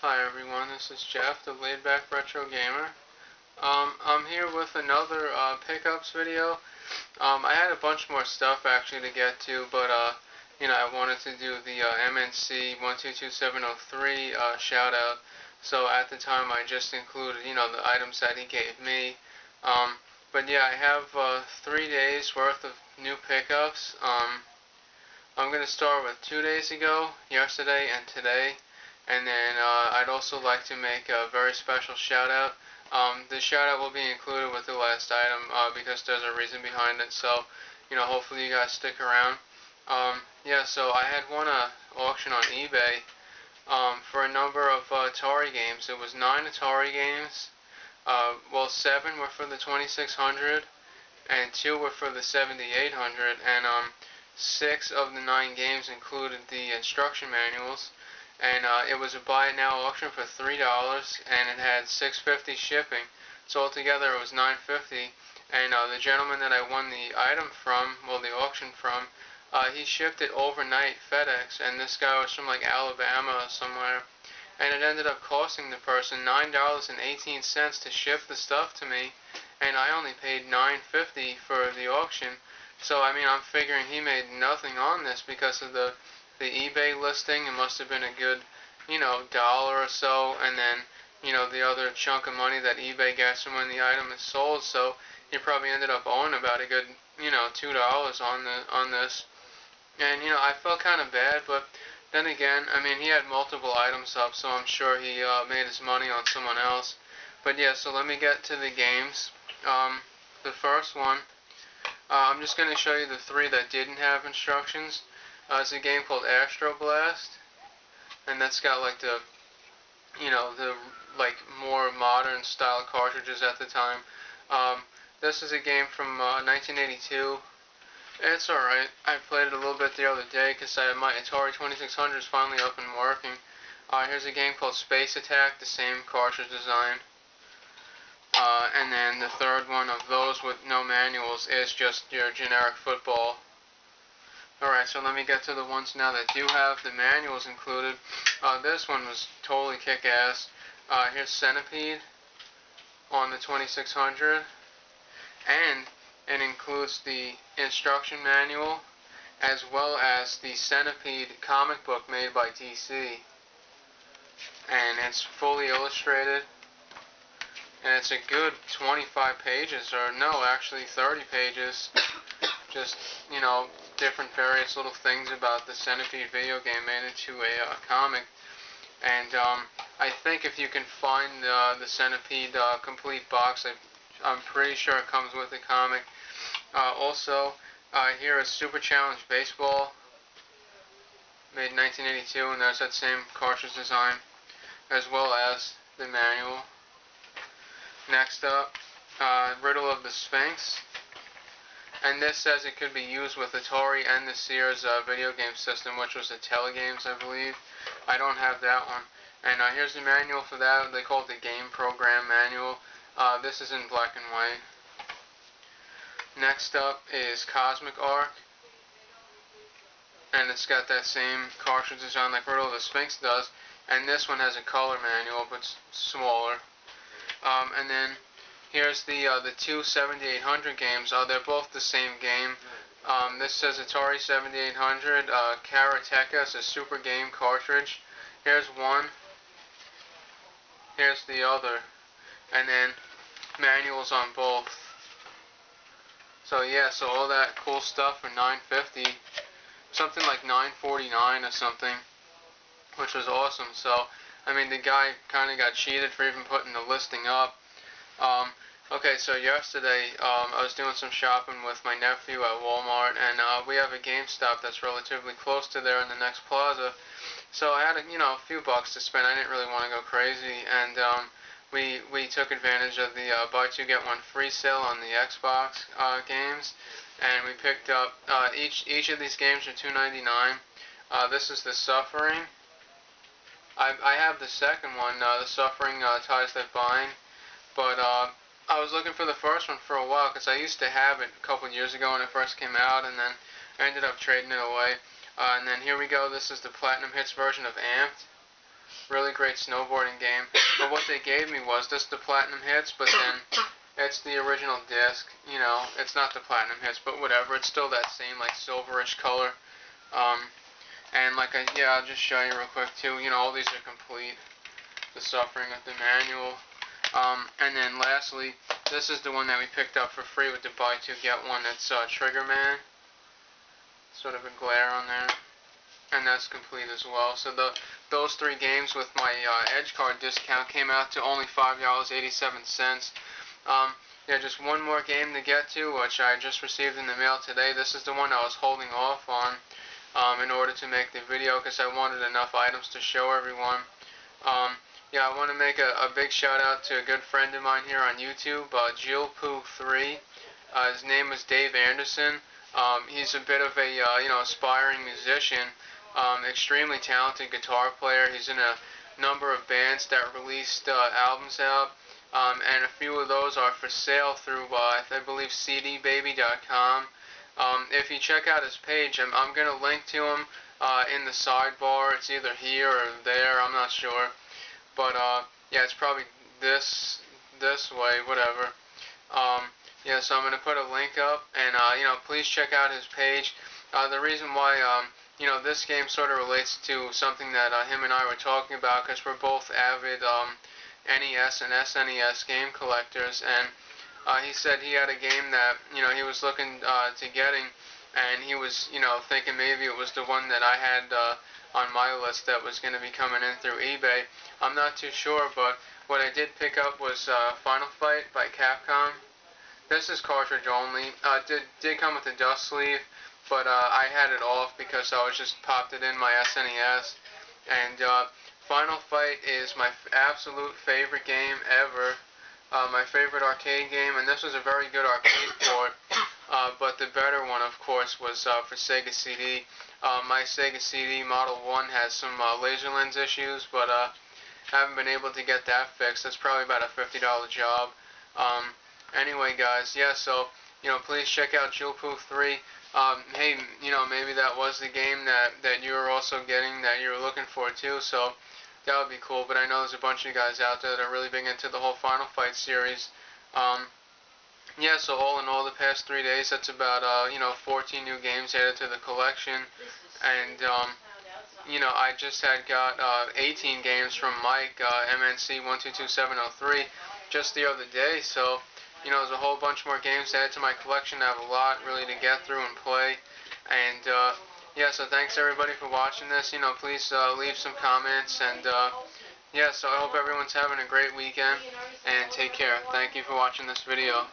Hi everyone, this is Jeff, the Laid Back Retro Gamer. I'm here with another pickups video. I had a bunch more stuff actually to get to, but I wanted to do the MNC 122703 shout out. So at the time I just included, the items that he gave me. But yeah, I have 3 days worth of new pickups. I'm going to start with 2 days ago, yesterday, and today. And then I'd also like to make a very special shout out. The shout out will be included with the last item because there's a reason behind it. So, hopefully you guys stick around. Yeah, so I had won a auction on eBay for a number of Atari games. It was 9 Atari games. Well, 7 were for the 2600 and 2 were for the 7800. And 6 of the 9 games included the instruction manuals. And it was a buy it now auction for $3, and it had $6.50 shipping. So altogether it was $9.50. And the gentleman that I won the item from, well, the auction from, he shipped it overnight FedEx, and this guy was from like Alabama or somewhere. And it ended up costing the person $9.18 to ship the stuff to me, and I only paid $9.50 for the auction. So I mean, I'm figuring he made nothing on this because of the eBay listing. It must have been a good, dollar or so, and then, the other chunk of money that eBay gets when the item is sold. So he probably ended up owing about a good, $2 on this. And I felt kind of bad, but then again, I mean, he had multiple items up, so I'm sure he made his money on someone else. But yeah, so let me get to the games. The first one, I'm just going to show you the 3 that didn't have instructions. It's a game called Astro Blast, and that's got like the like more modern style cartridges at the time. This is a game from 1982. It's alright. I played it a little bit the other day because my Atari 2600 is finally up and working. Here's a game called Space Attack, the same cartridge design. And then the third one of those with no manuals is just your generic football. Alright, so let me get to the ones now that do have the manuals included. This one was totally kick-ass. Here's Centipede on the 2600. And it includes the instruction manual as well as the Centipede comic book made by DC. And it's fully illustrated. And it's a good 25 pages, or no, actually 30 pages. Just, different various little things about the Centipede video game made into a comic. And I think if you can find the Centipede complete box, I'm pretty sure it comes with the comic. Also, here is Super Challenge Baseball, made in 1982, and there's that same cartridge design, as well as the manual. Next up, Riddle of the Sphinx. And this says it could be used with Atari and the Sears video game system, which was the Telegames, I believe. I don't have that one. And here's the manual for that. They call it the Game Program Manual. This is in black and white. Next up is Cosmic Arc. And it's got that same cartridge design like Riddle of the Sphinx does. And this one has a color manual, but smaller. And then here's the 2 7800 games. They're both the same game. This says Atari 7800 Karateka. It's a super game cartridge. Here's one. Here's the other. And then manuals on both. So yeah, so all that cool stuff for $9.50. Something like $9.49 or something, which was awesome. So I mean, the guy kind of got cheated for even putting the listing up. Okay, so yesterday I was doing some shopping with my nephew at Walmart, and we have a GameStop that's relatively close to there in the next plaza. So I had a few bucks to spend. I didn't really want to go crazy, and we took advantage of the buy two get one free sale on the Xbox games, and we picked up each of these games are $2.99. This is The Suffering. I have the second one, The Suffering Ties That Bind, but I was looking for the first one for a while because I used to have it a couple years ago when it first came out, and then I ended up trading it away. And then here we go. This is the Platinum Hits version of Amped. really great snowboarding game. But what they gave me was this the Platinum Hits, but then it's the original disc. You know, it's not the Platinum Hits, but whatever. It's still that same like silverish color. And yeah, I'll just show you real quick too. You know, all these are complete. The Suffering of the Manual. And then lastly, this is the one that we picked up for free with the buy two get one. It's Trigger Man. Sort of a glare on there. And that's complete as well. So those three games with my Edge card discount came out to only $5.87. Yeah, just one more game to get to, which I just received in the mail today. This is the one I was holding off on in order to make the video because I wanted enough items to show everyone. Yeah, I want to make a big shout out to a good friend of mine here on YouTube, Jillpoo3. His name is Dave Anderson. He's a bit of a aspiring musician, extremely talented guitar player. He's in a number of bands that released albums out, and a few of those are for sale through I believe cdbaby.com. If you check out his page, I'm going to link to him in the sidebar. It's either here or there, I'm not sure. But yeah, it's probably this way, whatever. Yeah, so I'm going to put a link up, and please check out his page. The reason why this game sort of relates to something that him and I were talking about, because we're both avid NES and SNES game collectors, and he said he had a game that he was looking to getting, and he was thinking maybe it was the one that I had on my list that was going to be coming in through eBay. I'm not too sure, but what I did pick up was Final Fight by Capcom. This is cartridge only. Did come with a dust sleeve, but I had it off because I was just popped it in my SNES. And Final Fight is my absolute favorite game ever. My favorite arcade game, and this was a very good arcade port. But the better one, of course, was for Sega CD. My Sega CD Model 1 has some laser lens issues, but haven't been able to get that fixed. That's probably about a $50 job. Anyway, guys, yeah, so, please check out Jillpoo3. Hey, maybe that was the game that you were also getting that you were looking for, too, so that would be cool. But I know there's a bunch of you guys out there that are really big into the whole Final Fight series. Yeah, so all in all, the past 3 days, that's about, 14 new games added to the collection. And, I just had got 18 games from Mike, MNC122703, just the other day. So, there's a whole bunch more games added to my collection. I have a lot really to get through and play. And, yeah, so thanks everybody for watching this. Please leave some comments. And, yeah, so I hope everyone's having a great weekend. And take care. Thank you for watching this video.